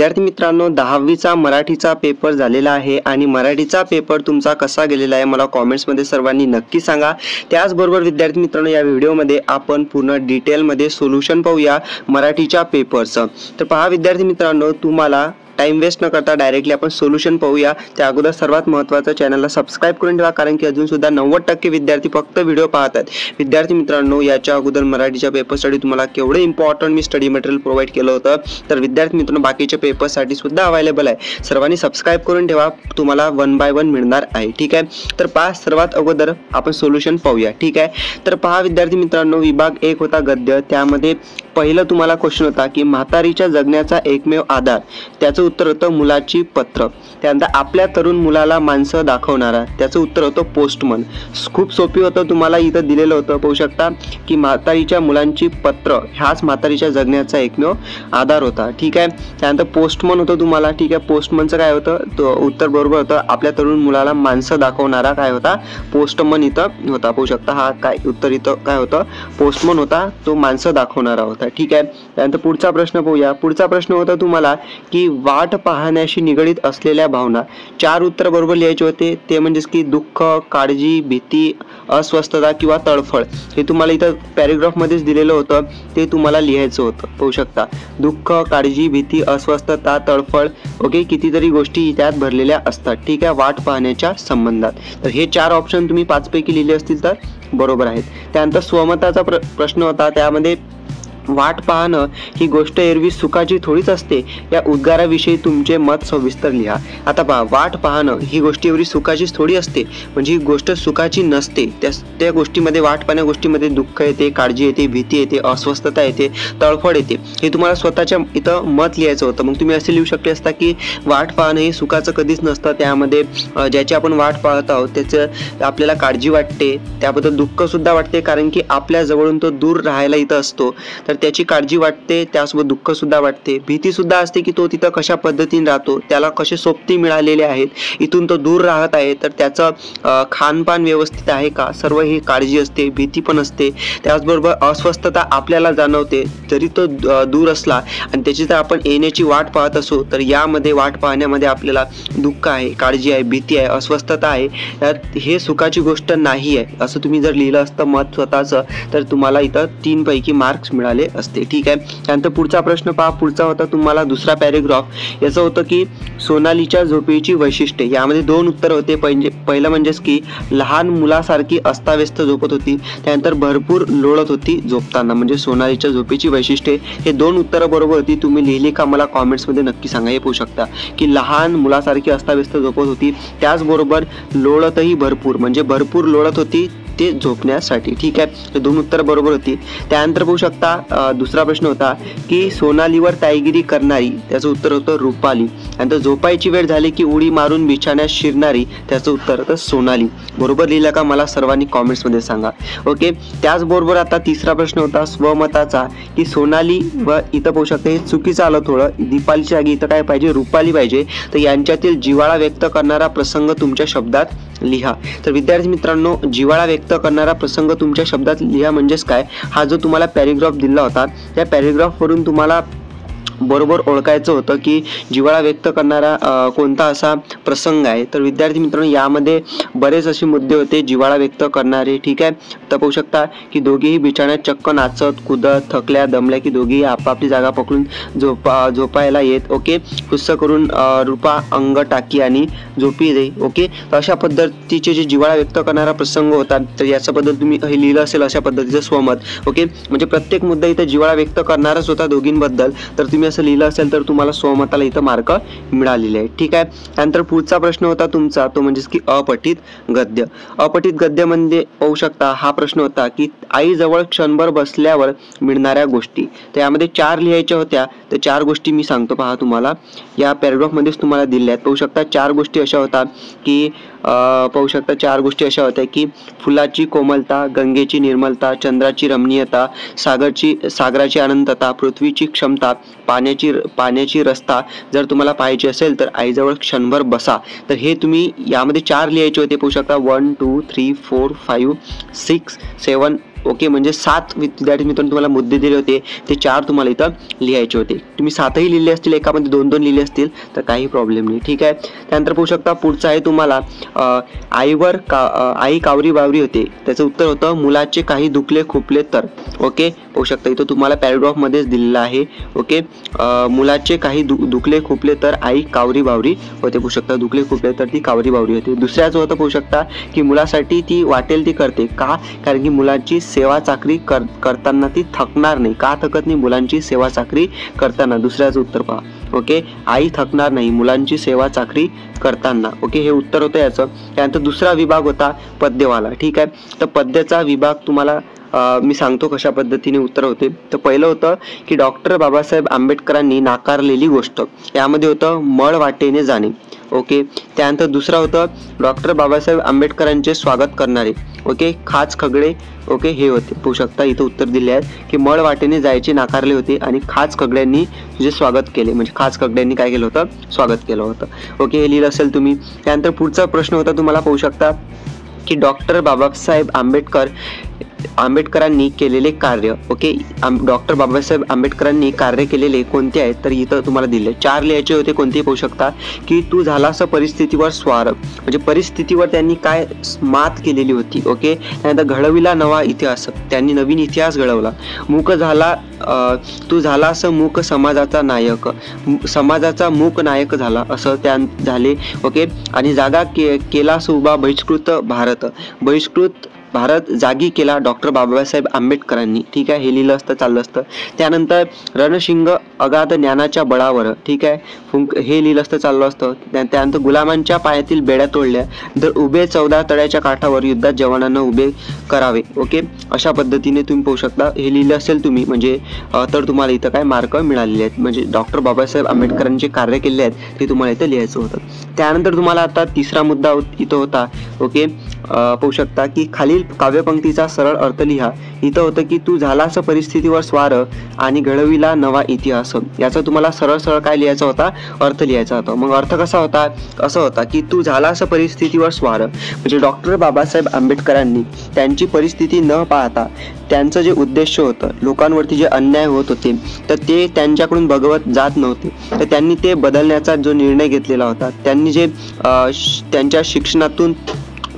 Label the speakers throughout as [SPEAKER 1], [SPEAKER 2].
[SPEAKER 1] विद्यार्थी मित्रांनो 10वीचा मराठीचा पेपर झालेला आहे आणि मराठीचा पेपर तुमचा कसा गेलेला आहे मला कमेंट्समध्ये सर्वांनी नक्की सांगा। त्याचबरोबर विद्यार्थी मित्रांनो या व्हिडिओमध्ये आपण पूर्ण डिटेलमध्ये सोल्युशन पाहूया मराठीच्या पेपरचं। तर पहा विद्यार्थी मित्रांनो तुम्हाला टाइम वेस्ट न करता डायरेक्टली आपण सोल्युशन पाहूया। त्या अगोदर सर्वात महत्त्वाचं चॅनलला सबस्क्राइब करून ठेवा कारण की अजून सुद्धा 90% विद्यार्थी फक्त व्हिडिओ पाहतात। विद्यार्थी मित्रांनो याच्या अगोदर मराठीच्या पेपरसाठी तुम्हाला केवढे इम्पॉर्टंट मी स्टडी मटेरियल प्रोव्हाइड केलं होतं तर विद्यार्थी मित्रांनो बाकीच्या पेपरसाठी सुद्धा अवेलेबल आहे। सर्वांनी सबस्क्राइब करून ठेवा, तुम्हाला 1 बाय 1 मिळणार आहे। ठीक आहे, तर पहा सर्वात अगोदर आपण सोल्युशन पाहूया। ठीक आहे, तर पहा विद्यार्थी मित्रांनो विभाग 1 होता गद्य, त्यामध्ये पहिलं तुम्हाला क्वेश्चन होता की म्हातारीच्या जगण्याचा एकमेव आधार, त्याचं उत्तर होतं मुलाची पत्र। त्यानंतर आपल्या तरुण मुलाला माणसं दाखवणारा, त्याचं उत्तर होतं पोस्टमन। खूप सोपी होतं, तुम्हाला इथं दिलेलं होतं पाहू शकता की म्हातारीच्या मुलांची पत्र हाच म्हातारीच्या जगण्याचा एकमेव आधार होता। ठीक आहे, त्यानंतर पोस्टमन होतं तुम्हाला। ठीक आहे, पोस्टमनचं काय होतं तो उत्तर बरोबर होतं, आपल्या तरुण मुलाला माणसं दाखवणारा काय होता पोस्टमन इथं होता पाहू शकता। हा काय उत्तर इथं काय होतं पोस्टमन होता, तो माणसं दाखवणारा होता। ठीक आहे, त्यानंतर पुढचा प्रश्न पाहूया। पुढचा प्रश्न होता तुम्हाला की वाट पाहण्याशी निगडित असलेल्या भावना, 4 उत्तर बरोबर लिहायचे होते। ते म्हणजेच की दुःख, काळजी, भीती, अस्वस्थता किंवा तळफळ। हे तुम्हाला इथं पॅरेग्राफ मध्येच दिलेलं होतं, ते तुम्हाला लिहायचं होतं पाहू शकता। दुःख, काळजी, भीती, अस्वस्थता, तळफळ ओके, कितीतरी गोष्टी त्यात भरलेल्या असतात। ठीक आहे, वाट पाहण्याच्या संबंधात। तर हे 4 ऑप्शन तुम्ही 5 पैकी लिहिले असतील तर बरोबर आहेत। त्यानंतर स्वमताचा प्रश्न होता, त्यामध्ये वाट पाहणं ही गोष्ट एरवी सुखाची थोडीच असते या उद्गाराविषयी तुमचे मत सविस्तर लिहा। आता पहा, वाट पाहणं ही गोष्ट एवढी सुखाचीच थोडी असते, म्हणजे ही गोष्ट सुखाची नसते। त्या गोष्टीमध्ये वाट पाहण्या गोष्टीमध्ये दुःख येते, काळजी येते, भीती येते, अस्वस्थता येते, तळफळ येते। हे तुम्हाला स्वतःच्या इथं मत लिहायचं होतं। मग तुम्ही असे लिहू शकले असता की वाट पाहणं हे सुखाचं कधीच नसतं, त्यामध्ये ज्याची आपण वाट पाहत आहोत त्याचं आपल्याला काळजी वाटते, त्याबद्दल दुःख सुद्धा वाटते कारण की आपल्या जवळून तो दूर राहायला इथं असतो तर त्याची काळजी वाटते, त्यासोबत दुःख सुद्धा वाटते, भीती सुद्धा असते की तो तिथं कशा पद्धतीने राहतो, त्याला कसे सोबती मिळालेले आहेत, इथून तो दूर राहत आहे तर त्याचं खानपान व्यवस्थित आहे का, सर्व ही काळजी असते, भीती पण असते। त्याचबरोबर अस्वस्थता आपल्याला जाणवते जरी तो दूर असला आणि त्याची जर आपण येण्याची वाट पाहत असू तर यामध्ये वाट पाहण्यामध्ये आपल्याला दुःख आहे, काळजी आहे, भीती आहे, अस्वस्थता आहे, हे सुखाची गोष्ट नाही आहे असं तुम्ही जर लिहिलं असतं मत स्वतःचं तर तुम्हाला इथं 3 पैकी मार्क्स मिळाले असते। ठीक आहे, त्यानंतर पुढचा प्रश्न पहा। पुढचा होता तुम्हाला दुसरा पॅरेग्राफ, याचं होतं की सोनालीच्या झोपेची वैशिष्ट्ये। यामध्ये 2 उत्तर होते। पहिलं म्हणजेच की लहान मुलासारखी अस्ताव्यस्त झोपत होती, त्यानंतर भरपूर लोळत होती झोपताना, म्हणजे सोनालीच्या झोपेची वैशिष्ट्ये। हे 2 उत्तरं बरोबर होती, तुम्ही लिहिली का मला कॉमेंट्समध्ये नक्की सांगा। हे पाहू शकता की लहान मुलासारखी अस्ताव्यस्त झोपत होती, त्याचबरोबर लोळतही भरपूर, म्हणजे भरपूर लोळत होती ते झोपण्यासाठी। ठीक आहे, 2 उत्तर बरोबर होती। त्यानंतर पाहू शकता दुसरा प्रश्न होता की सोनालीवर ताईगिरी करणारी, त्याचं उत्तर होतं रुपाली। आणि झोपायची वेळ झाली की उडी मारून बिछाण्यात शिरणारी, त्याचं उत्तर होतं सोनाली। बरोबर लिहिलं का मला सर्वांनी कॉमेंट्समध्ये सांगा। ओके, त्याचबरोबर आता तिसरा प्रश्न होता स्वमताचा की सोनाली व इथं पाहू शकता हे चुकीचं आलं थोडं, दीपालीच्या जागी इथं काय पाहिजे रुपाली पाहिजे। तर यांच्यातील जिव्हाळा व्यक्त करणारा प्रसंग तुमच्या शब्दात लिहा। तर विद्यार्थी मित्रांनो जिव्हाळा व्यक्त करणारा प्रसंग तुमच्या शब्दात लिहा म्हणजेच काय, हा जो तुम्हाला पॅरेग्राफ दिला होता त्या पॅरेग्राफवरून तुम्हाला बरोबर ओळखायचं होतं की जिव्हाळा व्यक्त करणारा कोणता असा प्रसंग आहे। तर विद्यार्थी मित्रांनो यामध्ये बरेच असे मुद्दे होते जिव्हाळा व्यक्त करणारे। ठीक आहे, तर पाहू शकता की दोघेही बिछाण्यात चक्क नाचत कुदत, थकल्या दमल्या की दोघेही आपापली जागा पकडून झोपायला येत। ओके, हुस्स करून रूपा अंग टाकी आणि झोपी दे। ओके, तर अशा पद्धतीचे जे जिव्हाळा व्यक्त करणारा प्रसंग होता तर याच्याबद्दल तुम्ही हे लिहिलं असेल अशा पद्धतीचं स्वमत। ओके, म्हणजे प्रत्येक मुद्दा इथं जिव्हाळा व्यक्त करणारच होता दोघींबद्दल, तर तुम्ही असं लिहिलं असेल तर तुम्हाला स्वमताला इथं मार्क मिळालेले आहे। ठीक आहे, त्यानंतर पुढचा प्रश्न होता तुमचा तो म्हणजेच की अपठित गद्य। अपठित गद्यामध्ये पाहू शकता हा प्रश्न होता की आईजवळ क्षणभर बसल्यावर मिळणाऱ्या गोष्टी। तर यामध्ये 4 लिहायच्या होत्या, तर 4 गोष्टी मी सांगतो पहा तुम्हाला, या पॅरेग्राफमध्येच तुम्हाला दिल्या आहेत। पाहू शकता 4 गोष्टी अशा होतात की पाहू शकता 4 गोष्टी अशा होत्या की फुलाची कोमलता, गंगेची निर्मलता, चंद्राची रमणीयता, सागराची अनंतता, पृथ्वीची क्षमता, पाण्याची रस्ता जर तुम्हाला पाहायची असेल तर आईजवळ क्षणभर बसा। तर हे तुम्ही यामध्ये 4 लिहायचे होते पाहू शकता 1 2 3 4 5 6 7 ओके, म्हणजे 7 विद्यार्थी मित्रांनो तुम्हाला मुद्दे दिले होते, ते 4 तुम्हाला इथं लिहायचे होते. तुम्ही 7ही लिहिले असतील, एकामध्ये 2-2 लिहिले असतील तर काही प्रॉब्लेम नाही. ठीक आहे. त्यानंतर पाहू शकता पुढचं आहे तुम्हाला आई कावरी बावरी होते, त्याचं उत्तर होतं मुलाचे काही दुखले खुपले तर. ओके, पाहू शकता इथं तुम्हाला पॅराग्राफमध्येच दिलेलं आहे. ओके, मुलाचे काही दुखले खुपले तर आई कावरी बावरी होते. पाहू शकता दुखले खुपले तर ती कावरी बावरी होते. दुसऱ्याचं होतं पाहू शकता की मुलासाठी ती वाटेल ती करते. का? कारण की मुलाची सेवा चाकरी करताना ती थकणार नाही. का थकत नाही? मुलांची सेवा चाकरी करताना. दुसऱ्याचं उत्तर पहा. ओके, आई थकणार नाही मुलांची सेवा चाकरी करताना. ओके, हे उत्तर होतं याचं. त्यानंतर दुसरा विभाग होता पद्यवाला. ठीक आहे, तर पद्याचा विभाग तुम्हाला मी सांगतो कशा पद्धतीने उत्तर होते. तर पहिलं होतं की डॉक्टर बाबासाहेब आंबेडकरांनी नाकारलेली गोष्ट, यामध्ये होतं मळ वाटेने जाणे. ओके, त्यानंतर दुसरा होतं डॉक्टर बाबासाहेब आंबेडकरांचे स्वागत करणारे. ओके, खाच खगडे. ओके, हे होते. पाहू शकता इथं उत्तर दिले आहेत की मळ वाटेने जायचे नाकारले होते आणि खाच खगड्यांनी तुझे स्वागत केले, म्हणजे खाच खगड्यांनी काय केलं होतं? स्वागत केलं होतं. ओके, हे लिहिलं असेल तुम्ही. त्यानंतर पुढचा प्रश्न होता तुम्हाला पाहू शकता की डॉक्टर बाबासाहेब आंबेडकरांनी केलेले कार्य. ओके, डॉक्टर बाबासाहेब आंबेडकरांनी कार्य केलेले कोणते आहेत? तर इथं तुम्हाला दिले 4 लिहायचे होते. कोणते पाहू शकता की तू झालास परिस्थितीवर स्वार, म्हणजे परिस्थितीवर त्यांनी काय मात केलेली होती. ओके, त्यानंतर घडविला नवा इतिहास, त्यांनी नवीन इतिहास घडवला. मूक झाला, तू झालास मूक समाजाचा नायक, समाजाचा मूक नायक झाला असं त्या झाले. ओके, आणि जागा केलास उभा बहिष्कृत भारत जागी केला डॉक्टर बाबासाहेब आंबेडकरांनी. ठीक आहे, हे लिहिलं असतं चाललं असतं. त्यानंतर रणशिंग अगाध ज्ञानाच्या बळावर. ठीक आहे, हे लिहिलं असतं चाललं असतं. त्यानंतर गुलामांच्या पायातील बेड्या तोडल्या, तर उभे 14 तळ्याच्या काठावर युद्धात जवानांना उभे करावे. ओके, अशा पद्धतीने तुम्ही पाहू शकता. हे लिहिलं असेल तुम्ही म्हणजे तर तुम्हाला इथं काय मार्क मिळालेले आहेत, म्हणजे डॉक्टर बाबासाहेब आंबेडकरांचे कार्य केले आहेत ते तुम्हाला इथं लिहायचं होतं. त्यानंतर तुम्हाला आता तिसरा मुद्दा इथं होता. ओके, पाहू शकता की खालील काव्यपंक्तीचा सरळ अर्थ लिहा. इथं होतं की तू झालास परिस्थितीवर स्वार आणि घडविला नवा इतिहास. याचा तुम्हाला सरळ काय लिहायचा होता? अर्थ लिहायचा होता. मग अर्थ कसा होता? असं होता की तू झालास परिस्थितीवर स्वार, म्हणजे डॉक्टर बाबासाहेब आंबेडकरांनी त्यांची परिस्थिती न पाहता त्यांचं जे उद्देश होतं, लोकांवरती जे अन्याय होत होते तर ते त्यांच्याकडून बघवत जात नव्हते, तर त्यांनी ते बदलण्याचा जो निर्णय घेतलेला होता, त्यांनी जे त्यांच्या शिक्षणातून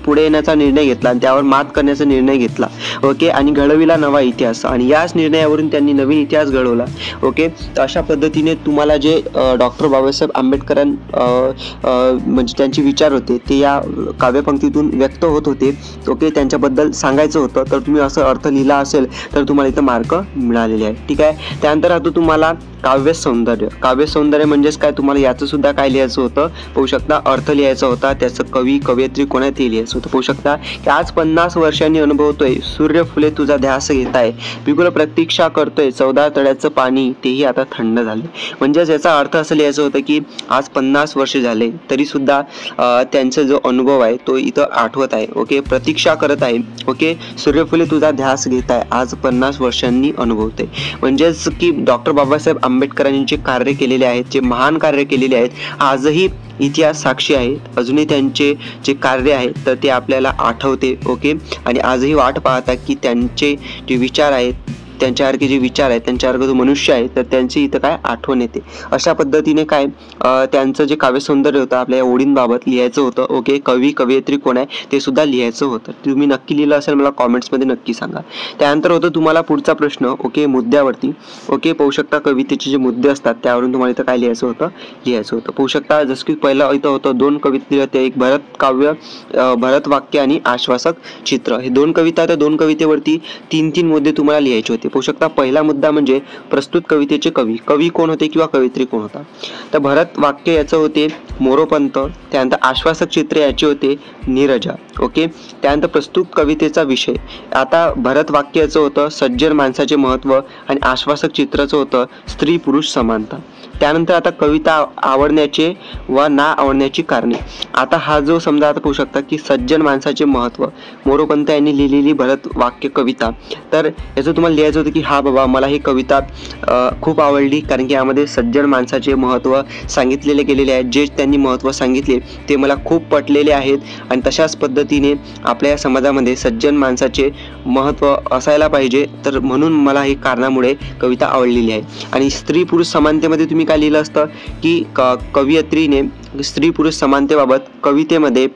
[SPEAKER 1] पुढे येण्याचा निर्णय घेतला आणि त्यावर मात करण्याचा निर्णय घेतला. ओके, आणि घडविला नवा इतिहास, आणि याच निर्णयावरून त्यांनी नवीन इतिहास घडवला. ओके, तर अशा पद्धतीने तुम्हाला जे डॉक्टर बाबासाहेब आंबेडकरां म्हणजे त्यांचे विचार होते ते या काव्यपंक्तीतून व्यक्त होत होते. ओके, त्यांच्याबद्दल सांगायचं होतं, तर तुम्ही असं अर्थ लिहिला असेल तर तुम्हाला इथं मार्क मिळालेले आहेत. ठीक आहे. त्यानंतर आता तुम्हाला काव्य सौंदर्य म्हणजेच काय, तुम्हाला याचं सुद्धा काय लिहायचं होतं? पाहू शकता अर्थ लिहायचा होता, त्याचं कवी कवयित्री कोण आहे ते लिहायचं होतं. पाहू शकता की आज 50 वर्षांनी अनुभवतोय, सूर्य फुले तुझा ध्यास घेताय, बिगुल प्रतीक्षा करतोय, 14 तळ्याचं पाणी तेही आता थंड झाले. म्हणजेच याचा अर्थ असं लिहायचं होतं की आज 50 वर्ष झाले तरी सुद्धा त्यांचा जो अनुभव आहे तो इथं आठवत आहे. ओके, प्रतीक्षा करत आहे. ओके, सूर्यफुले तुझा ध्यास घेताय, आज 50 वर्षांनी अनुभवते. म्हणजेच की डॉक्टर बाबासाहेब आंबेडकरांनी जे कार्य केलेले आहेत, जे महान कार्य केलेले आहेत, आजही इतिहास साक्षी आहे. अजूनही त्यांचे जे कार्य आहे तर ते आपल्याला आठवते. ओके, आणि आजही वाट पाहता की त्यांचे जे विचार आहेत, त्यांच्यासारखे जे विचार आहेत, त्यांच्यासारखं जो मनुष्य आहे तर त्यांची इथं काय आठवण येते. अशा पद्धतीने काय त्यांचं जे काव्यसौंदर्य होतं आपल्या या ओळींबाबत लिहायचं होतं. ओके, कवी कवयित्री कोण आहे ते सुद्धा लिहायचं होतं. तुम्ही नक्की लिहिलं असेल मला कॉमेंट्समध्ये नक्की सांगा. त्यानंतर होतं तुम्हाला पुढचा प्रश्न. ओके, मुद्द्यावरती. ओके, पाहू शकता कवितेचे जे मुद्दे असतात त्यावरून तुम्हाला इथं काय लिहायचं होतं. पाहू शकता जसं की पहिलं इथं होतं 2 कविता दिल्या होत्या, एक भरत वाक्य आणि आश्वासक चित्र. हे 2 कविता, त्या 2 कवितेवरती 3 मुद्दे तुम्हाला लिहायचे होते. पाहू शकता पहिला मुद्दा म्हणजे प्रस्तुत कवितेचे कवी कोण होते किंवा कवयित्री कोण होता. तर भरत वाक्य याचं होते मोरोपंत. त्यानंतर आश्वासक चित्र याचे होते नीरजा. ओके, त्यानंतर प्रस्तुत कवितेचा विषय, आता भरत वाक्य याचं होतं सज्जन माणसाचे महत्त्व आणि आश्वासक चित्राचं होतं स्त्री पुरुष समानता. त्यानंतर आता कविता आवडण्याचे व ना आवडण्याची कारणे. आता हा जो समजा आता पाहू शकता की सज्जन माणसाचे महत्त्व, मोरोपंत यांनी लिहिलेली भरत वाक्य कविता, तर याचं तुम्हाला लिहायचं होतं की हा बाबा मला ही कविता खूप आवडली, कारण की यामध्ये सज्जन माणसाचे महत्त्व सांगितलेले गेलेले आहेत. जे त्यांनी महत्त्व सांगितले ते मला खूप पटलेले आहेत आणि तशाच पद्धतीने आपल्या या समाजामध्ये सज्जन माणसाचे महत्त्व असायला पाहिजे, तर म्हणून मला ही कारणामुळे कविता आवडलेली आहे. आणि स्त्री पुरुष समानतेमध्ये तुम्ही काय लिहिलं असतं की कवयित्रीने स्त्री पुरुष समानतेबाबत कवितेमध्ये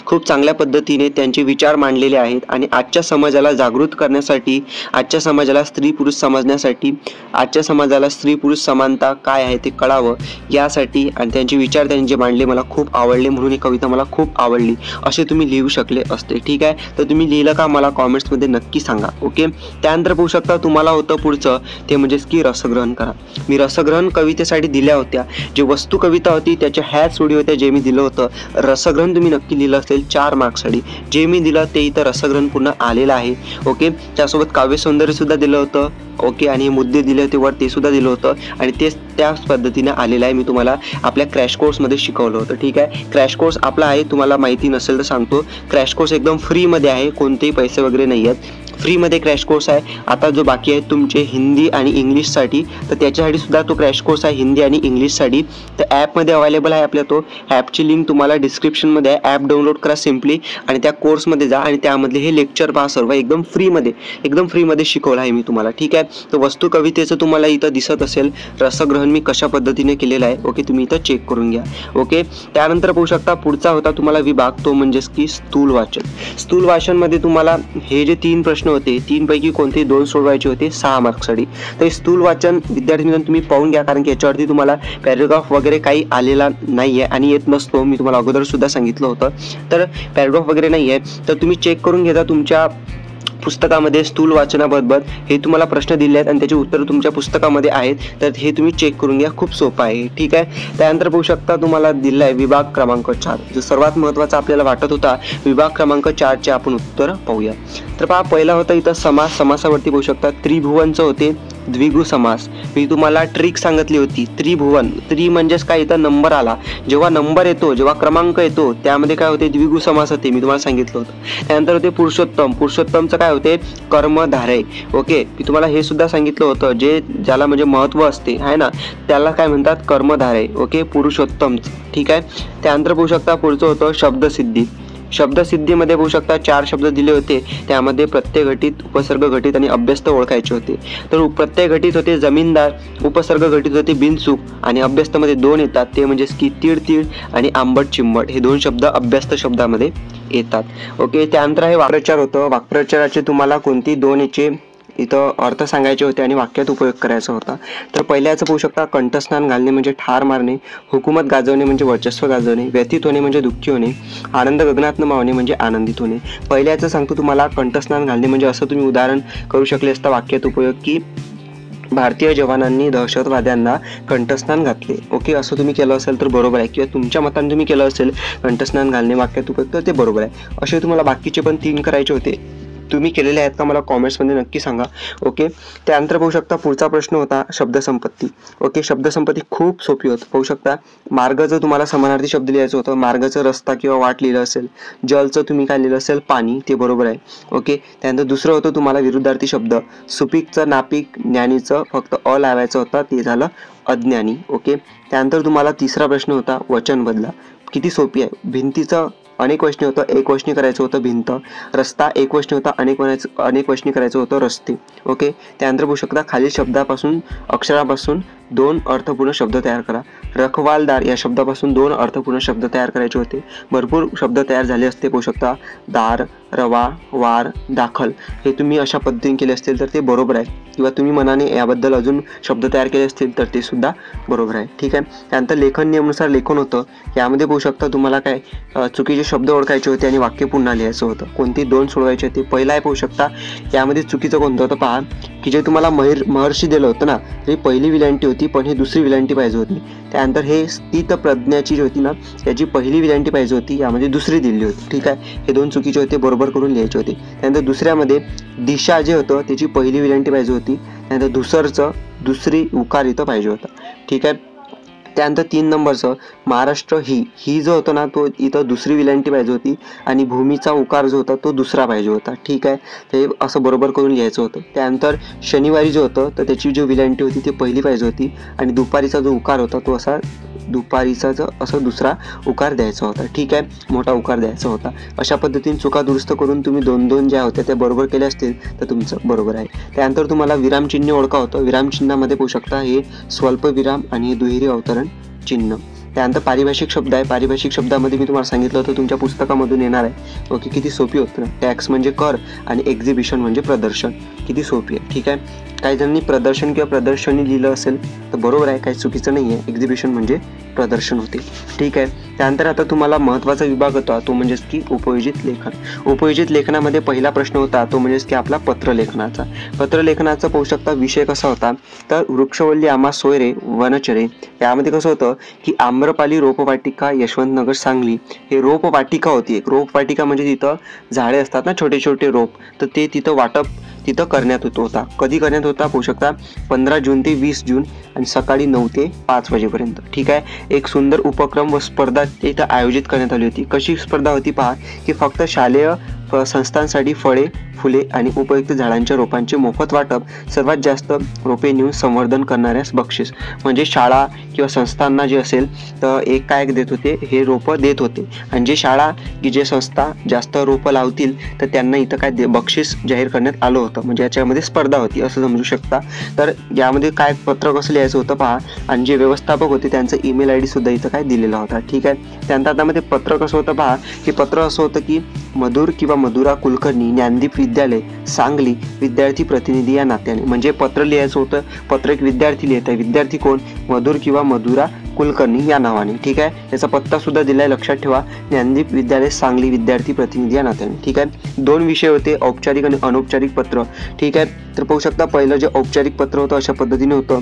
[SPEAKER 1] खूप चांगल्या पद्धतीने त्यांचे विचार मांडलेले आहेत आणि आजच्या समाजाला जागृत करण्यासाठी, आजच्या समाजाला स्त्री पुरुष समजण्यासाठी, आजच्या समाजाला स्त्री पुरुष समानता काय आहे ते कळावं यासाठी आणि त्यांचे विचार त्यांनी जे मांडले मला खूप आवडले, म्हणून ही कविता मला खूप आवडली असे तुम्ही लिहू शकले असते. ठीक आहे, तर तुम्ही लिहिलं का मला कॉमेंट्समध्ये नक्की सांगा. ओके, त्यानंतर पाहू शकता तुम्हाला होतं पुढचं ते म्हणजेच की रसग्रहण करा. मी रसग्रहण कवितेसाठी दिल्या होत्या, जे वस्तू कविता होती त्याच्या ह्याच जोडी होत्या जे मी दिलं होतं. रसग्रहण तुम्ही नक्की लिहिलं असेल 4 मार्क्ससाठी. जे मी दिलं ते इथं रसग्रहण पूर्ण आलेलं आहे. ओके, त्यासोबत काव्य सौंदर्य सुद्धा दिलं होतं. ओके, आणि मुद्दे दिले होते वर ते सुद्धा दिलं होतं आणि तेच त्याच पद्धतीने आलेलं आहे. मी तुम्हाला आपल्या क्रॅश कोर्समध्ये शिकवलं होतं. ठीक आहे, क्रॅश कोर्स आपला आहे, तुम्हाला माहिती नसेल तर सांगतो. क्रॅश कोर्स एकदम फ्रीमध्ये आहे, कोणतेही पैसे वगैरे नाही आहेत, फ्रीमध्ये क्रॅश कोर्स आहे. आता जो बाकी आहे तुमचे हिंदी आणि इंग्लिशसाठी, तर त्याच्यासाठी सुद्धा तो क्रॅश कोर्स आहे हिंदी आणि इंग्लिशसाठी. तर ॲपमध्ये अवेलेबल आहे आपल्या. तो ॲपची लिंक तुम्हाला डिस्क्रिप्शनमध्ये आहे. ॲप डाउनलोड करा सिम्पली आणि त्या कोर्समध्ये जा आणि त्यामधले हे लेक्चर पहा. सर्व एकदम फ्रीमध्ये शिकवलं आहे मी तुम्हाला. ठीक आहे, तर वस्तू कवितेचं तुम्हाला इथं दिसत असेल रसग्रहण मी कशा पद्धतीने केलेलं आहे. ओके, तुम्ही इथं चेक करून घ्या. ओके, त्यानंतर पाहू शकता पुढचा होता तुम्हाला विभाग, तो म्हणजेच की स्थूल वाचन. स्थूल वाचनमध्ये तुम्हाला हे जे 3 प्रश्न होते, 3 पैकी कोणते 2 सोडवायचे होते 6 मार्क्ससाठी. तर स्थूल वाचन विद्यार्थी मित्रांनो तुम्ही पाहून घ्या, कारण की याच्यावरती तुम्हाला पॅरेग्राफ वगैरे काही आलेला नाही आहे आणि येत नसतो. मी तुम्हाला अगोदर सुद्धा सांगितलं होतं. तर पॅरेग्राफ वगैरे नाही आहे, तर तुम्ही चेक करून घेता तुमच्या पुस्तकामध्ये स्थूल वाचनाबद्दल हे तुम्हाला प्रश्न दिले आहेत आणि त्याची उत्तरं तुमच्या पुस्तकामध्ये आहेत. तर हे तुम्ही चेक करून घ्या, खूप सोपं आहे. ठीक आहे, त्यानंतर पाहू शकता तुम्हाला दिलं आहे विभाग क्रमांक 4, जो सर्वात महत्त्वाचा आपल्याला वाटत होता. विभाग क्रमांक 4चे आपण उत्तर पाहूया. तर पहा, पहिला होता इथं समास. समासावरती पाहू शकता त्रिभुवनचं होते द्विगु समास. मी तुम्हाला ट्रिक सांगितली होती. त्रिभुवन, त्रि म्हणजेच काय, इथं नंबर आला, जेव्हा नंबर येतो, जेव्हा क्रमांक येतो त्यामध्ये काय होते द्विगु समास होते, मी तुम्हाला सांगितलं होतं. त्यानंतर होते पुरुषोत्तम. पुरुषोत्तमचं काय होते कर्मधारय. ओके, मी तुम्हाला हे सुद्धा सांगितलं होतं, जे ज्याला म्हणजे महत्त्व असते आहे ना त्याला काय म्हणतात कर्मधारय. ओके, पुरुषोत्तम. ठीक आहे, त्यानंतर पाहू शकता पुढचं होतं शब्दसिद्धी. शब्दसिद्धीमध्ये पाहू शकता 4 शब्द दिले होते, त्यामध्ये प्रत्यय घटित, उपसर्ग घटित आणि अभ्यस्त ओळखायचे होते. तर प्रत्यय घटित होते जमीनदार, उपसर्ग घटित होते बिनचूक आणि अभ्यस्तमध्ये 2 येतात, ते म्हणजेच की तीळ तीळ आणि आंबट चिंबट. हे 2 शब्द अभ्यस्त शब्दामध्ये येतात. ओके, त्यानंतर हे वाक्प्रचार होतं. वाक्प्रचाराचे तुम्हाला कोणती 2 याचे इथं अर्थ सांगायचे होते आणि वाक्यात उपयोग करायचा होता. तर पहिल्याचं पाहू शकता कंठस्नान घालणे म्हणजे ठार मारणे, हुकूमत गाजवणे म्हणजे वर्चस्व गाजवणे, व्यथित होणे म्हणजे दुःखी होणे, आनंद गगनात मावणे म्हणजे आनंदित होणे. पहिल्याचं सांगतो तुम्हाला कंठस्नान घालणे म्हणजे असं तुम्ही उदाहरण करू शकले असता वाक्यात उपयोग की भारतीय जवानांनी दहशतवाद्यांना कंठस्नान घातले. ओके, असं तुम्ही केलं असेल तर बरोबर आहे, किंवा तुमच्या मताने तुम्ही केलं असेल कंठस्नान घालणे वाक्यात उपयोग, तर ते बरोबर आहे. असे तुम्हाला बाकीचे पण 3 करायचे होते. तुम्ही केलेले आहेत का मला कॉमेंट्समध्ये नक्की सांगा. ओके, त्यानंतर पाहू शकता पुढचा प्रश्न होता शब्दसंपत्ती. ओके, शब्दसंपत्ती खूप सोपी होती. पाहू शकता मार्गाचं तुम्हाला समानार्थी शब्द लिहायचं होतं. मार्गाचं रस्ता किंवा वाट लिहिलं असेल. जलचं तुम्ही काय लिहिलं असेल पाणी, ते बरोबर आहे. ओके, त्यानंतर दुसरं होतं तुम्हाला विरुद्धार्थी शब्द. सुपीकचं नापिक, ज्ञानीचं फक्त अ लावायचं होता, ते झालं अज्ञानी. ओके, त्यानंतर तुम्हाला तिसरा प्रश्न होता वचन बदला. किती सोपी आहे. भिंतीचं अनेक वचनी होतं, एक वचनी करायचं होतं भिंत. रस्ता एक वचनी होता, अनेक वचनी करायचं होतं रस्ते. ओके, त्यानंतर पाहू शकता खालील शब्दापासून अक्षरापासून 2 अर्थपूर्ण शब्द तयार करा. रखवालदार या शब्दापासून 2 अर्थपूर्ण शब्द तयार करायचे होते. भरपूर शब्द तयार झाले असते. पाहू शकता दार, रवा, वार, दाखल. हे तुम्ही अशा पद्धतीने केले असतील तर ते बरोबर आहे, किंवा तुम्ही मनाने याबद्दल अजून शब्द तयार केले असतील तर ते सुद्धा बरोबर आहे. ठीक आहे, त्यानंतर लेखन नियमानुसार लेखन होतं. यामध्ये पाहू शकता तुम्हाला काय चुकीचे शब्द ओळखायचे होते आणि वाक्य पुन्हा लिहायचं होतं. कोणती 2 सोडवायचे होते. पहिला आहे पाहू शकता यामध्ये चुकीचं कोणतं होतं पहा, की जे तुम्हाला महर्षी दिलं होतं ना, ही पहिली विलांटी होती पण ही दुसरी विलांटी पाहिजे होती. त्यानंतर हे स्थित प्रज्ञाची जी होती ना, त्याची पहिली विलांटी पाहिजे होती, यामध्ये दुसरी दिली होती. ठीक आहे, हे 2 चुकीचे होते, बरोबर करून लिहायचे होते. त्यानंतर दुसऱ्यामध्ये दिशा जे होतं त्याची पहिली विलांटी पाहिजे होती. त्यानंतर दुसरचं दुसरी उकार इथं पाहिजे होता. ठीक आहे, त्यानंतर 3 नंबरचं महाराष्ट्र ही जो होतं ना, तो इथं दुसरी विलांटी पाहिजे होती आणि भूमीचा उकार जो होता तो दुसरा पाहिजे होता. ठीक आहे, ते असं बरोबर करून लिहायचं होतं. त्यानंतर शनिवारी जो होतं तर त्याची जी विलांटी होती ती पहिली पाहिजे होती आणि दुपारीचा जो उकार होता तो असा दुपारीचा असं दुसरा उकार द्यायचा होता, ठीक आहे, मोठा उकार द्यायचा होता. अशा पद्धतीने चुका दुरुस्त करून तुम्ही 2-2 ज्या होत्या त्या बरोबर केल्या असतील तर तुमचं बरोबर आहे. त्यानंतर तुम्हाला विरामचिन्ह ओळखा होतं. विरामचिन्हामध्ये पाहू शकता हे स्वल्पविराम आणि हे दुहेरी अवतरण चिन्ह. त्यानंतर पारिभाषिक शब्द आहे. पारिभाषिक शब्दामध्ये मी तुम्हाला सांगितलं होतं तुमच्या पुस्तकामधून येणार आहे. ओके, किती सोपी होतं ना. टॅक्स म्हणजे कर आणि एक्झिबिशन म्हणजे प्रदर्शन. किती सोपी आहे, ठीक आहे. काही जणांनी प्रदर्शन किंवा प्रदर्शनी लिहिलं असेल तर बरोबर आहे, काही चुकीचं नाही आहे. एक्झिबिशन म्हणजे प्रदर्शन होते, ठीक आहे. त्यानंतर आता तुम्हाला महत्त्वाचा विभाग होता तो म्हणजेच की उपयोजित लेखन. उपयोजित लेखनामध्ये पहिला प्रश्न होता तो म्हणजेच की आपला पत्रलेखनाचा. पत्रलेखनाचा पाहू शकता विषय कसा होता तर वृक्षवल्ली आम्हा सोयरे वनचरे. यामध्ये कसं होतं की आम्रपाली रोपवाटिका यशवंतनगर सांगली हे रोपवाटिका होती. एक रोपवाटिका म्हणजे तिथं झाडे असतात ना, छोटे छोटे रोप, तर ते तिथं वाटप तिथं करण्यात होता. कधी करण्यात होता पाहू शकता 15 जून ते 20 जून आणि सकाळी 9 ते 5 वाजेपर्यंत, ठीक आहे. एक सुंदर उपक्रम व स्पर्धा इथं आयोजित करण्यात आली होती. कशी स्पर्धा होती पहा की फक्त शालेय संस्थांसाठी फळे फुले आणि उपयुक्त झाडांच्या रोपांचे मोफत वाटप, सर्वात जास्त रोपे नेऊन संवर्धन करणाऱ्यास बक्षीस. म्हणजे शाळा किंवा संस्थांना जे असेल तर एक काय देत होते, हे रोपं देत होते. आणि जे शाळा की जे संस्था जास्त रोपं लावतील तर त्यांना इथं काय बक्षीस जाहीर करण्यात आलं होतं. म्हणजे याच्यामध्ये स्पर्धा होती असं समजू शकता. तर यामध्ये काय पत्र कसं लिहायचं होतं पहा, आणि जे व्यवस्थापक होते त्यांचा ईमेल ID सुद्धा इथं काय दिलेला होता, ठीक आहे. त्यानंतर आता मध्ये पत्र कसं होतं पहा की पत्र असं होतं की मधुर किंवा मधुरा कुलकर्णी ज्ञानदीप विद्यालय सांगली विद्यार्थी प्रतिनिधी या नात्याने. म्हणजे पत्र लिहायचं होतं. पत्र एक विद्यार्थी लिहित आहे. विद्यार्थी कोण, मधुर किंवा मधुरा कुलकर्णी या नावाने, ठीक आहे. याचा पत्ता सुद्धा दिलाय, लक्षात ठेवा. ज्ञानदीप विद्यालय सांगली विद्यार्थी प्रतिनिधी या नात्याने, ठीक आहे. 2 विषय होते, औपचारिक आणि अनौपचारिक पत्र, ठीक आहे. तर पाहू शकता पहिलं जे औपचारिक पत्र होतं अशा पद्धतीने होतं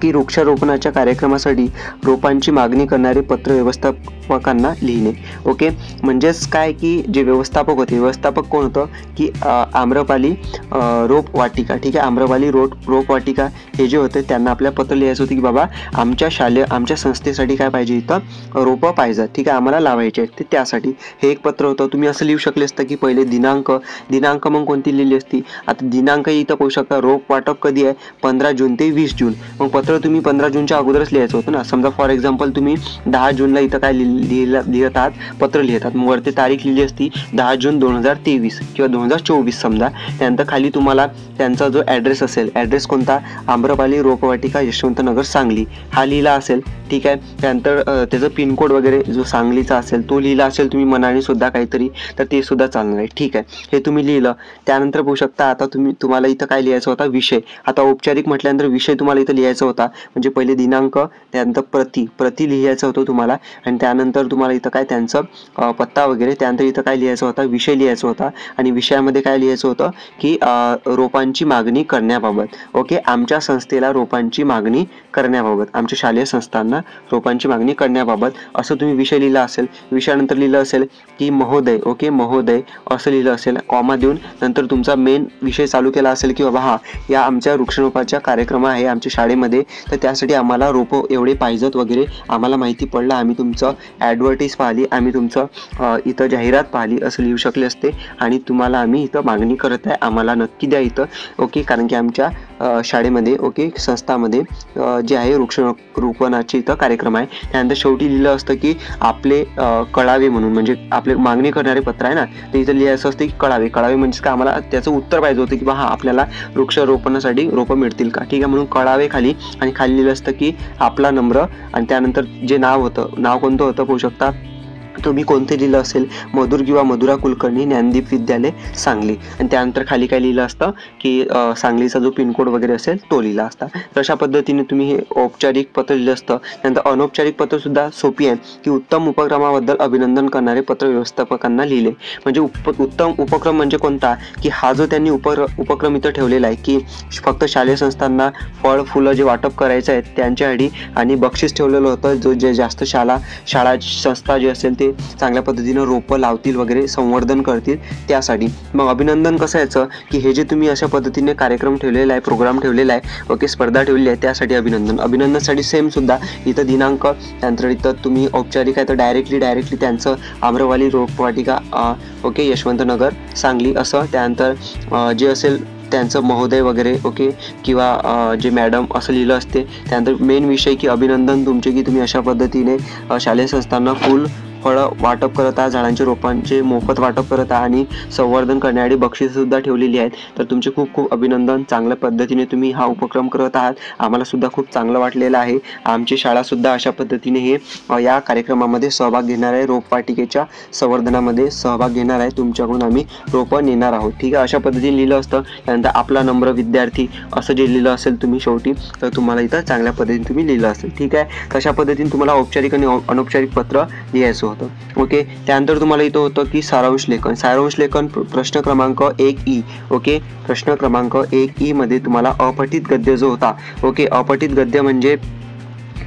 [SPEAKER 1] की वृक्षारोपणाच्या कार्यक्रमासाठी रोपांची मागणी करणारे पत्र व्यवस्थापकांना लिहिणे. ओके, म्हणजेच काय की जे व्यवस्थापक होते, व्यवस्थापक कोण होतं की आम्रपाली रोपवाटिका, ठीक आहे. आम्रपाली रोपवाटिका हे जे होते त्यांना आपल्या पत्र लिहायचं होतं की बाबा आमच्या संस्थेसाठी काय पाहिजे, इथं रोपं पाहिजे, ठीक आहे, आम्हाला लावायचे आहेत, ते त्यासाठी हे एक पत्र होतं. तुम्ही असं लिहू शकले असतं की पहिले दिनांक मग कोणती लिहिली असती. आता दिनांक इथं पाहू शकता रोप वाटप कधी आहे 15 जून ते 20 जून. मग पत्र तुम्ही 15 जूनच्या अगोदरच लिहायचं होतं ना. समजा फॉर एक्झाम्पल तुम्ही 10 जूनला इथं काय लिहित आहात, पत्र लिहितात, मग वरती तारीख लिहिली असती 10 जून 2023 किंवा 2024 समजा. त्यानंतर खाली तुम्हाला त्यांचा जो ॲड्रेस असेल, ॲड्रेस कोणता, आम्रपाली रोपवाटिका यशवंतनगर सांगली हा लिहिला असेल, ठीक आहे. त्यानंतर त्याचं पिनकोड वगैरे जो सांगलीचा असेल तो लिहिला असेल तुम्ही मनाने सुद्धा काहीतरी, तर ते सुद्धा चालणार आहे, ठीक आहे. हे तुम्ही लिहिलं. त्यानंतर पाहू शकता आता तुम्हाला इथं काय लिहायचं होता, विषय. आता औपचारिक म्हटल्यानंतर विषय तुम्हाला इथं लिहायचा होता. म्हणजे पहिले दिनांक, त्यानंतर प्रति लिहायचं होतं तुम्हाला, आणि त्यानंतर तुम्हाला इथं काय त्यांचं पत्ता वगैरे. त्यानंतर इथं काय लिहायचं होता, विषय लिहायचा होता. आणि विषयामध्ये काय लिहायचं होतं की रोपांची मागणी करण्याबाबत. ओके, आमच्या संस्थेला रोपांची मागणी करण्याबाबत, आमच्या शालेय संस्थांना रोपांची मागणी करण्याबाबत असं तुम्ही विषय लिहिला असेल. विषयानंतर लिहिलं असेल की महोदय, ओके, महोदय असं लिहिलं असेल, कॉमा देऊन नंतर तुमचा मेन विषय चालू केला असेल की बाबा हा या आमच्या वृक्षारोपणाचा कार्यक्रम आहे आमच्या शाळेमध्ये, तर त्यासाठी आम्हाला रोपं एवढे पाहिजेत वगैरे, आम्हाला माहिती पडलं, आम्ही तुमचं ॲडव्हर्टाईज पाहिली, आम्ही तुमचं इथं जाहिरात पाहिली असं लिहू शकले असते. आणि तुम्हाला आम्ही इथं मागणी करत आहे, आम्हाला नक्की द्या इथं, ओके. कारण की आमच्या शाळेमध्ये, ओके, संस्थामध्ये जे आहे वृक्षारोपणाचे इथं कार्यक्रम आहे. त्यानंतर शेवटी लिहिलं असतं की आपले कळावे म्हणून, म्हणजे आपले मागणी करणारे पत्र आहे ना, ते इथं लिहायचं असतं की कळावे म्हणजे का, आम्हाला त्याचं उत्तर पाहिजे होतं की बा हा आपल्याला वृक्षारोपणासाठी रोपं मिळतील का, ठीक आहे. म्हणून कळावे खाली, आणि खाली लिहिलं असतं की आपला नम्र, आणि त्यानंतर जे नाव होतं, नाव कोणतं होतं पाहू शकता तुम्ही कोणते लिहिलं असेल, मधुर किंवा मधुरा कुलकर्णी ज्ञानदीप विद्यालय सांगली. आणि त्यानंतर खाली काय लिहिलं असतं की सांगलीचा जो पिनकोड वगैरे असेल तो लिहिला असता. तर अशा पद्धतीने तुम्ही हे औपचारिक पत्र लिहिलं असतं. त्यानंतर अनौपचारिक पत्र सुद्धा सोपी आहे की उत्तम उपक्रमाबद्दल अभिनंदन करणारे पत्र व्यवस्थापकांना लिहिले. म्हणजे उत्तम उपक्रम म्हणजे कोणता की हा जो त्यांनी उपक्रम इथं ठेवलेला आहे की फक्त शालेय संस्थांना फळ फुलं जे वाटप करायचं आहे त्यांच्यासाठी, आणि बक्षीस ठेवलेलं होतं जो जे जास्त शाळा संस्था जे असेल ते चांगल्या पद्धतीनं रोपं लावतील वगैरे, संवर्धन करतील त्यासाठी. मग अभिनंदन कसं यायचं की हे जे तुम्ही अशा पद्धतीने कार्यक्रम ठेवलेला आहे, प्रोग्राम ठेवलेला आहे, ओके, स्पर्धा ठेवलेली आहे, त्यासाठी अभिनंदनसाठी सेम सुद्धा इथं दिनांक, त्यानंतर इथं तुम्ही औपचारिक आहे तर डायरेक्टली त्यांचं आम्रपाली रोपवाटिका, ओके, यशवंतनगर सांगली असं. त्यानंतर जे असेल त्यांचं महोदय वगैरे ओके किंवा जे मॅडम असं लिहिलं असते. त्यानंतर मेन विषय की अभिनंदन तुमचे की तुम्ही अशा पद्धतीने शालेय संस्थांना फळं वाटप करत आहात, झाडांचे रोपांचे मोफत वाटप करत आहात आणि संवर्धन करण्यासाठी बक्षीससुद्धा ठेवलेली आहेत. तर तुमचे खूप खूप अभिनंदन. चांगल्या पद्धतीने तुम्ही हा उपक्रम करत आहात. आम्हाला सुद्धा खूप चांगलं वाटलेलं आहे. आमची शाळासुद्धा अशा पद्धतीने हे या कार्यक्रमामध्ये सहभाग घेणार आहे. रोपवाटिकेच्या संवर्धनामध्ये सहभाग घेणार आहे. तुमच्याकडून आम्ही रोपं नेणार आहोत. ठीक आहे, अशा पद्धतीने लिहिलं असतं. त्यानंतर आपला नम्र विद्यार्थी असं जे लिहिलं असेल तुम्ही शेवटी, तर तुम्हाला इथं चांगल्या पद्धतीने तुम्ही लिहिलं असेल. ठीक आहे, तशा पद्धतीने तुम्हाला औपचारिक आणि अनौपचारिक पत्र लिहायचं होतं. ओके, त्यानंतर तुम्हाला इथं होतं की सारांश लेखन प्रश्न क्रमांक 1E. ओके, प्रश्न क्रमांक 1E मध्ये तुम्हाला अपठित गद्य जो होता, ओके, अपठित गद्य म्हणजे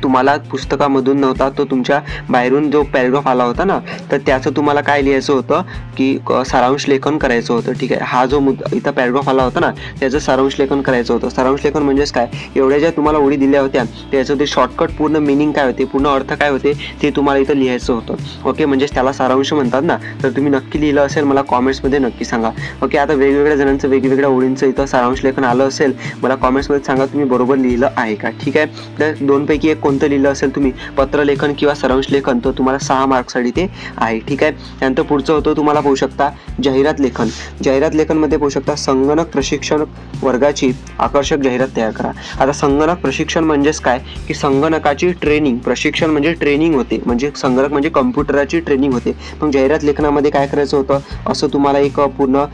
[SPEAKER 1] तुम्हाला पुस्तकामधून नव्हता, तो तुमच्या बाहेरून जो पॅराग्राफ आला होता ना, तर त्याचं तुम्हाला काय लिहायचं होतं की सारांश लेखन करायचं होतं. ठीक आहे, हा जो इथं पॅराग्राफ आला होता ना, त्याचं सारांश लेखन करायचं होतं. सारांश लेखन म्हणजेच काय, एवढ्या ज्या तुम्हाला ओळी दिल्या होत्या त्याचं ते शॉर्टकट पूर्ण मिनिंग काय होते, पूर्ण अर्थ काय होते ते तुम्हाला इथं लिहायचं होतं. ओके, म्हणजेच त्याला सारांश म्हणतात ना. तर तुम्ही नक्की लिहिलं असेल, मला कॉमेंट्समध्ये नक्की सांगा. ओके, आता वेगवेगळ्या जणांचं वेगवेगळ्या ओळींचं इथं सारांश लेखन आलं असेल, मला कॉमेंट्समध्ये सांगा तुम्ही बरोबर लिहिलं आहे का. ठीक आहे, तर दोनपैकी एक कोणतं लिहिलं असेल तुम्ही, पत्रलेखन किंवा सारांश लेखन, तर तुम्हाला 6 मार्क्ससाठी ते आहे. ठीक आहे, त्यानंतर पुढचं होतं तुम्हाला पाहू शकता जाहिरात लेखन. जाहिरात लेखनमध्ये पाहू शकता संगणक प्रशिक्षण वर्गाची आकर्षक जाहिरात तयार करा. आता संगणक प्रशिक्षण म्हणजेच काय की संगणकाची ट्रेनिंग, प्रशिक्षण म्हणजे ट्रेनिंग होते, म्हणजे संगणक म्हणजे कम्प्युटरची ट्रेनिंग होते. मग जाहिरात लेखनामध्ये काय करायचं होतं, असं तुम्हाला एक पूर्ण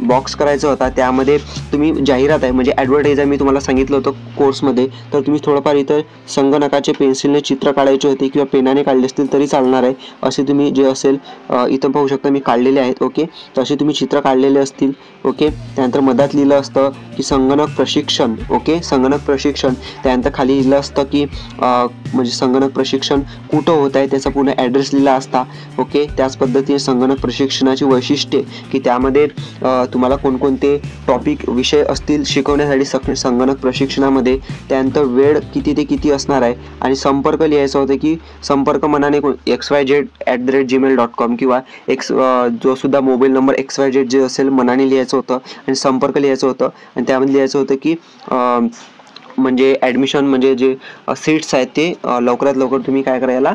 [SPEAKER 1] बॉक्स करायचा होता. त्यामध्ये तुम्ही जाहिरात आहे म्हणजे ॲडव्हर्टाईज आहे, मी तुम्हाला सांगितलं होतं कोर्समध्ये, तर तुम्ही थोडंफार इथं संगणकाचे पेन्सिलने चित्र काढायचे होते किंवा पेनाने काढले असतील तरी चालणार आहे. असे तुम्ही जे असेल इथं पाहू शकता मी काढलेले आहेत. ओके, तसे तुम्ही चित्र काढलेले असतील. ओके, त्यानंतर मधात लिहिलं असतं की संगणक प्रशिक्षण. ओके, संगणक प्रशिक्षण. त्यानंतर खाली लिहिलं असतं की म्हणजे संगणक प्रशिक्षण कुठं होत आहे त्याचा पूर्ण ॲड्रेस लिहिला असता. ओके, त्याच पद्धतीने संगणक प्रशिक्षणाची वैशिष्ट्ये की त्यामध्ये तुम्हाला कोणकोणते टॉपिक विषय असतील शिकवण्यासाठी संगणक प्रशिक्षणामध्ये. त्यानंतर वेळ किती ते किती असणार आहे आणि संपर्क लिहायचा होता की संपर्क मनाने xyz@gmail.com किंवा जो सुद्धा मोबाईल नंबर xyz जे असेल मनाने लिहायचं होतं आणि संपर्क लिहायचं होतं. आणि त्यामध्ये लिहायचं होतं की म्हणजे ॲडमिशन म्हणजे जे सीट्स आहेत ते लवकरात लवकर तुम्ही काय करायला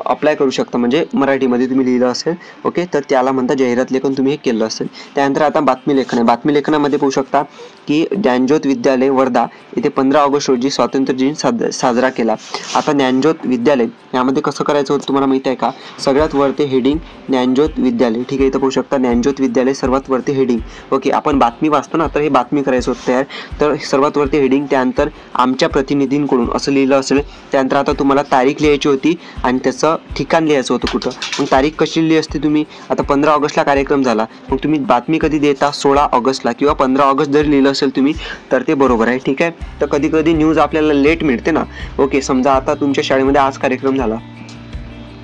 [SPEAKER 1] अप्लाय करू शकता, म्हणजे मराठीमध्ये तुम्ही लिहिलं असेल. ओके, तर त्याला म्हणतात जाहिरात लेखन, तुम्ही हे केलं असेल. त्यानंतर आता बातमी लेखन आहे. बातमी लेखनामध्ये पाहू शकता की ज्ञानज्योत विद्यालय वर्धा येथे 15 ऑगस्ट रोजी स्वातंत्र्य दिन साजरा केला. आता ज्ञानज्योत विद्यालय यामध्ये कसं करायचं होतं तुम्हाला माहिती आहे का, सगळ्यात वरती हेडिंग ज्ञानज्योत विद्यालय. ठीक आहे, इथं पाहू शकता ज्ञानज्योत विद्यालय सर्वात वरती हेडिंग. ओके, आपण बातमी वाचतो ना, तर हे बातमी करायचं होतं तयार, तर सर्वात वरती हेडिंग. त्यानंतर आमच्या प्रतिनिधींकडून असं लिहिलं असेल. त्यानंतर आता तुम्हाला तारीख लिहायची होती आणि त्याचं ठिकाण लिहायचं होतं कुठं. मग तारीख कशी लिहिली असते तुम्ही, आता 15 ऑगस्टला कार्यक्रम झाला, मग तुम्ही बातमी कधी देता 16 ऑगस्टला किंवा 15 ऑगस्ट जर लिहिलं असेल तुम्ही तर ते बरोबर आहे. ठीक आहे, तर कधी कधी न्यूज आपल्याला लेट मिळते ना. ओके, समजा आता तुमच्या शाळेमध्ये आज कार्यक्रम झाला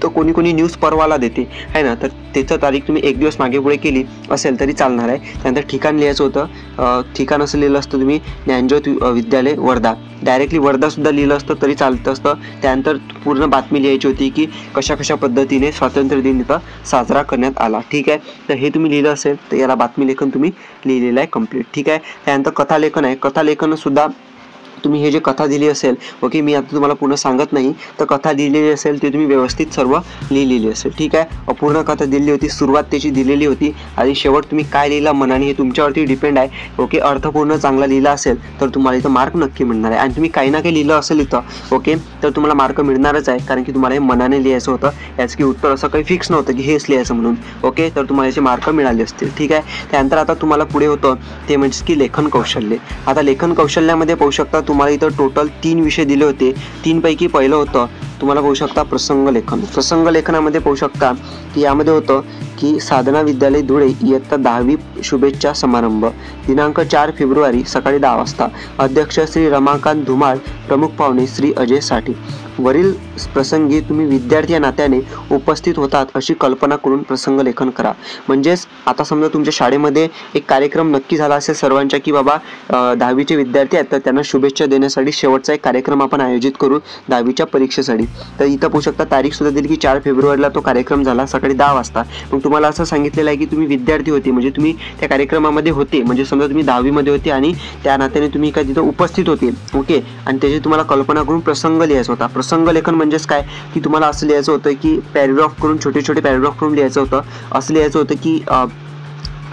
[SPEAKER 1] तर कोणी कोणी न्यूज परवाला देते आहे ना, तर त्याचं तारीख तुम्ही एक दिवस मागे पुढे केली असेल तरी चालणार आहे. त्यानंतर ठिकाण लिहायचं होतं. ठिकाण असं लिहिलं असतं तुम्ही ज्ञानज्योत विद्यालय वर्धा, डायरेक्टली वर्धासुद्धा लिहिलं असतं तरी चालतं असतं. त्यानंतर पूर्ण बातमी लिहायची होती की कशा कशा पद्धतीने स्वातंत्र्य दिन इथं साजरा करण्यात आला. ठीक आहे, तर हे तुम्ही लिहिलं असेल तर याला बातमी लेखन तुम्ही लिहिलेलं आहे कंप्लीट. ठीक आहे, त्यानंतर कथालेखन आहे. कथालेखनसुद्धा तुम्ही हे जे कथा दिली असेल, ओके, मी आता तुम्हाला पूर्ण सांगत नाही, तर कथा दिलेली असेल ते तुम्ही व्यवस्थित सर्व लिहिलेली असेल. ठीक आहे, अपूर्ण कथा दिली होती, सुरुवात त्याची दिलेली होती आणि शेवट तुम्ही काय लिहिला मनाने हे तुमच्यावरती डिपेंड आहे. ओके, अर्थपूर्ण चांगला लिहिला असेल तर तुम्हाला इथं मार्क नक्की मिळणार आहे. आणि तुम्ही काही ना काही लिहिलं असेल इथं, ओके, तर तुम्हाला मार्क मिळणारच आहे, कारण की तुम्हाला हे मनाने लिहायचं होतं. याचं की उत्तर असं काही फिक्स नव्हतं की हेच लिहायचं म्हणून. ओके, तर तुम्हाला याचे मार्क मिळाले असतील. ठीक आहे, त्यानंतर आता तुम्हाला पुढे होतं ते म्हणजे की लेखन कौशल्य. आता लेखन कौशल्यामध्ये पाहू शकता तुम्हाला इथं टोटल 3 विषय दिले होते. 3 पैकी पहिलं होतं तुम्हाला पाहू शकता प्रसंग लेखन. प्रसंग लेखनामध्ये पाहू शकता की यामध्ये होतं की साधना विद्यालय धुळे इयत्ता 10वी शुभेच्छा समारंभ दिनांक 4 फेब्रुवारी सकाळी 10 वाजता. अध्यक्ष श्री रमाकांत धुमाळ, प्रमुख पाहुणे श्री अजय साठे. वरील प्रसंगी तुम्ही विद्यार्थी या नात्याने उपस्थित होतात अशी कल्पना करून प्रसंग लेखन करा. म्हणजेच आता समजा तुमच्या शाळेमध्ये एक कार्यक्रम नक्की झाला असेल सर्वांच्या, की बाबा 10वीचे विद्यार्थी आहेत तर त्यांना शुभेच्छा देण्यासाठी शेवटचा एक कार्यक्रम आपण आयोजित करू 10वीच्या परीक्षेसाठी. तर इथं पाहू शकता तारीख सुद्धा दिली की 4 फेब्रुवारीला तो कार्यक्रम झाला सकाळी 10 वाजता. मग तुम्हाला असं सांगितलेलं आहे की तुम्ही विद्यार्थी होते, म्हणजे तुम्ही त्या कार्यक्रमामध्ये होते, म्हणजे समजा तुम्ही 10वीमध्ये होते आणि त्या नात्याने तुम्ही काय तिथं उपस्थित होते. ओके. आणि त्याची तुम्हाला कल्पना करून प्रसंग लिहायचा होता. प्रसंग लेखन म्हणजेच काय की तुम्हाला असं लिहायचं होतं की पॅरेग्राफ करून, छोटे छोटे पॅरेग्राफ करून लिहायचं होतं. असं लिहायचं होतं की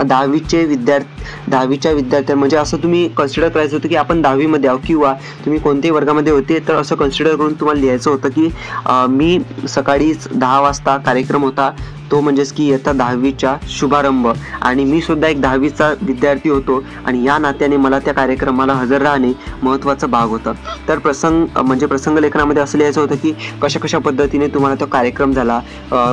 [SPEAKER 1] 10वीच्या विद्यार्थ्या, म्हणजे असं तुम्ही कन्सिडर करायचं होतं की आपण 10वीमध्ये आहोत किंवा तुम्ही कोणत्याही वर्गामध्ये होते, तर असं कन्सिडर करून तुम्हाला लिहायचं होतं की मी सकाळीच 10 वाजता कार्यक्रम होता तो, म्हणजेच की इयत्ता 10वीचा शुभारंभ, आणि मी सुद्धा एक 10वीचा विद्यार्थी होतो आणि या नात्याने मला त्या कार्यक्रमाला हजर राहणे महत्त्वाचा भाग होता. तर प्रसंग लेखनामध्ये असं लिहायचं होतं की कशा पद्धतीने तुम्हाला तो कार्यक्रम झाला,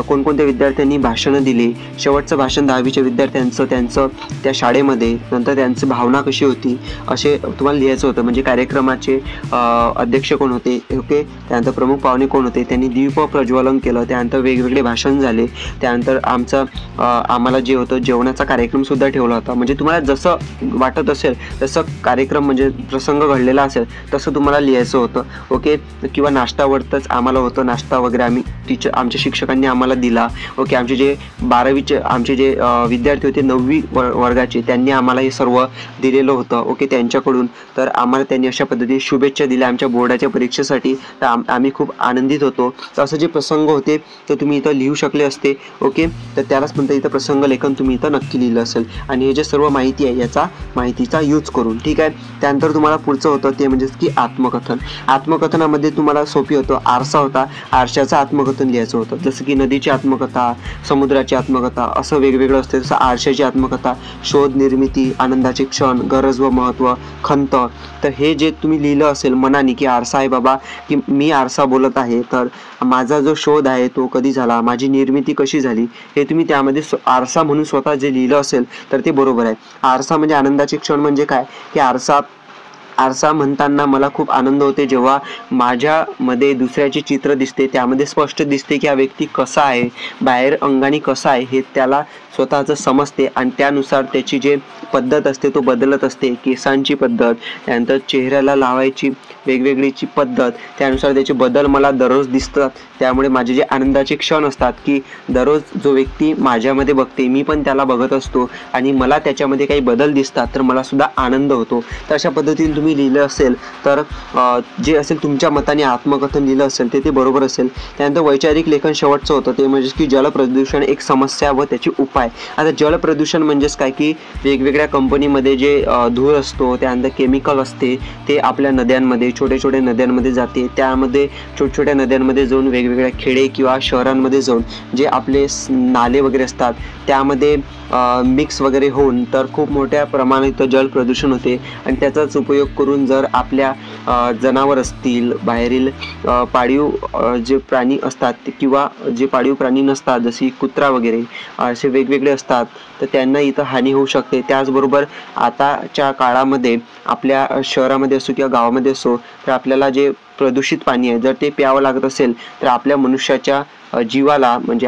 [SPEAKER 1] कोणकोणत्या विद्यार्थ्यांनी भाषणं दिली, शेवटचं भाषण 10वीच्या विद्यार्थ्यांचं त्यांचं त्या शाळेमध्ये, नंतर त्यांची भावना कशी होती, असे तुम्हाला लिहायचं होतं. म्हणजे कार्यक्रमाचे अध्यक्ष कोण होते, ओके, त्यानंतर प्रमुख पाहुणे कोण होते, त्यांनी दीप प्रज्वलन केलं, त्यानंतर वेगवेगळे भाषण झाले, त्यानंतर आम्हाला जे होतं जेवणाचा कार्यक्रम सुद्धा ठेवला होता. म्हणजे तुम्हाला जसं वाटत असेल तसं कार्यक्रम, म्हणजे प्रसंग घडलेला असेल तसं तुम्हाला लिहायचं होतं. ओके. किंवा नाश्तावरतच आम्हाला होतं, नाश्ता वगैरे आमच्या शिक्षकांनी आम्हाला दिला. ओके. आमचे जे 12वीचे आमचे जे विद्यार्थी होते 9वी वर्गाचे, त्यांनी आम्हाला हे सर्व दिलेलं होतं. ओके. त्यांच्याकडून तर आम्हाला त्यांनी अशा पद्धतीने शुभेच्छा दिल्या आमच्या बोर्डाच्या परीक्षेसाठी. तर आम्ही खूप आनंदित होतो. तर असं जे प्रसंग होते तर तुम्ही इथं लिहू शकले असते. ओके. तर त्यालाच म्हणता इथं प्रसंग लेखन तुम्ही इथं नक्की लिहिलं असेल. आणि हे जे सर्व माहिती आहे याचा माहितीचा यूज करून, ठीक आहे. त्यानंतर तुम्हाला पुढचं होतं ते म्हणजेच की आत्मकथन. आत्मकथनामध्ये तुम्हाला सोपी होतं, आरसा होता, आरशाचं आत्मकथन लिहायचं होतं. जसं की नदीची आत्मकथा, समुद्राची आत्मकथा, असं वेगवेगळं असते. जसं आरशाची आत्मकथा, शोध, निर्मिती, आनंदाचे क्षण, गरज व महत्त्व, खंत. तर हे जे तुम्ही लिहिलं असेल मनाने की आरसा आहे बाबा, की मी आरसा बोलत आहे, तर माझा जो शोध आहे तो कधी झाला, माझी निर्मिती कशी झाली, हे तुम्ही त्यामध्ये आरसा म्हणून स्वतः जे लिहिलं असेल तर ते बरोबर आहे. आरसा म्हणजे आनंदाचे क्षण म्हणजे काय की आरसा म्हणताना मला खूप आनंद होते जेव्हा माझ्यामध्ये दुसऱ्याचे चित्र दिसते, त्यामध्ये स्पष्ट दिसते की हा व्यक्ती कसा आहे, बाहेर अंगाने कसा आहे हे त्याला स्वतःचं समजते आणि त्यानुसार त्याची जे पद्धत असते तो बदलत असते. केसांची पद्धत, त्यानंतर चेहऱ्याला लावायची वेगवेगळीची पद्धत, त्यानुसार त्याचे बदल मला दररोज दिसतात. त्यामुळे माझे जे आनंदाचे क्षण असतात की दररोज जो व्यक्ती माझ्यामध्ये बघते मी पण त्याला बघत असतो आणि मला त्याच्यामध्ये काही बदल दिसतात तर मला सुद्धा आनंद होतो. तर अशा पद्धतीने तुम्ही लिहिलं असेल तर जे असेल तुमच्या मताने आत्मकथन लिहिलं असेल ते बरोबर असेल. त्यानंतर वैचारिक लेखन शेवटचं होतं ते म्हणजे की जलप्रदूषण एक समस्या व त्याचे उपाय. आता जलप्रदूषण म्हणजेच काय की वेगवेगळ्या कंपनीमध्ये जे धूर असतो, त्यानंतर केमिकल असते ते आपल्या नद्यांमध्ये, छोट्या नद्यांमध्ये जाते. त्यामध्ये छोट्या नद्यांमध्ये जाऊन वेगवेगळ्या खेडे किंवा शहरांमध्ये जाऊन जे आपले नाले वगैरे असतात त्यामध्ये मिक्स वगैरे होऊन तर खूप मोठ्या प्रमाणात जल प्रदूषण होते. आणि त्याचाच उपयोग करून जर आपल्या जनावर असतील, बाहेरील पाळीव जे प्राणी असतात किंवा जे पाळीव प्राणी नसतात जशी कुत्रा वगैरे असे वेगवेगळे असतात तर त्यांना इथं हानी होऊ शकते. त्याचबरोबर आताच्या काळामध्ये आपल्या शहरामध्ये असो किंवा गावामध्ये असो तर आपल्याला जे प्रदूषित पाणी आहे जर ते प्यावं लागत असेल तर आपल्या मनुष्याच्या जीवाला म्हणजे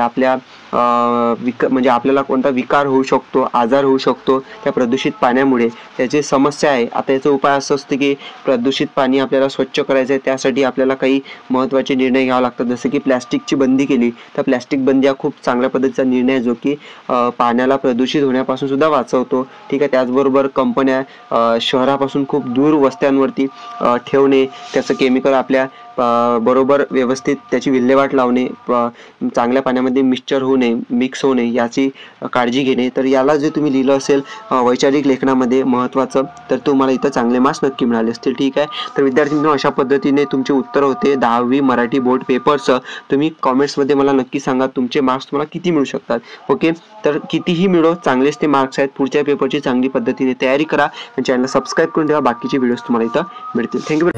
[SPEAKER 1] आपल्याला कोणता विकार होऊ शकतो, आजार होऊ शकतो त्या प्रदूषित पाण्यामुळे. त्याची समस्या आहे. आता याचा उपाय असं असतं की प्रदूषित पाणी आपल्याला स्वच्छ करायचं आहे, त्यासाठी आपल्याला काही महत्त्वाचे निर्णय घ्यावे लागतात. जसं की प्लॅस्टिकची बंदी केली तर प्लॅस्टिक बंदी हा खूप चांगल्या पद्धतीचा निर्णय आहे जो की पाण्याला प्रदूषित होण्यापासून सुद्धा वाचवतो. ठीक आहे. त्याचबरोबर कंपन्या शहरापासून खूप दूर वस्त्यांवरती ठेवणे, त्याचं केमिकल आपल्या बरोबर व्यवस्थित त्याची विल्हेवाट लावणे, चांगल्या पाण्यामध्ये मिक्सचर होऊ नये, मिक्स होऊ नये याची काळजी घेणे. तर याला जे तुम्ही लिहिलं असेल वैचारिक लेखनामध्ये महत्त्वाचं तर तुम्हाला इथं चांगले मार्क्स नक्की मिळाले असतील. ठीक आहे. तर विद्यार्थ्यांनो अशा पद्धतीने तुमचे उत्तर होते 10वी मराठी बोर्ड पेपरचं. तुम्ही कॉमेंट्समध्ये मला नक्की सांगा तुमचे मार्क्स तुम्हाला किती मिळू शकतात. ओके. तर कितीही मिळो चांगलेच ते मार्क्स आहेत. पुढच्या पेपरची चांगली पद्धतीने तयारी करा आणि चॅनलला सबस्क्राईब करून ठेवा. बाकीचे व्हिडिओज तुम्हाला इथं मिळतील. थँक्यू.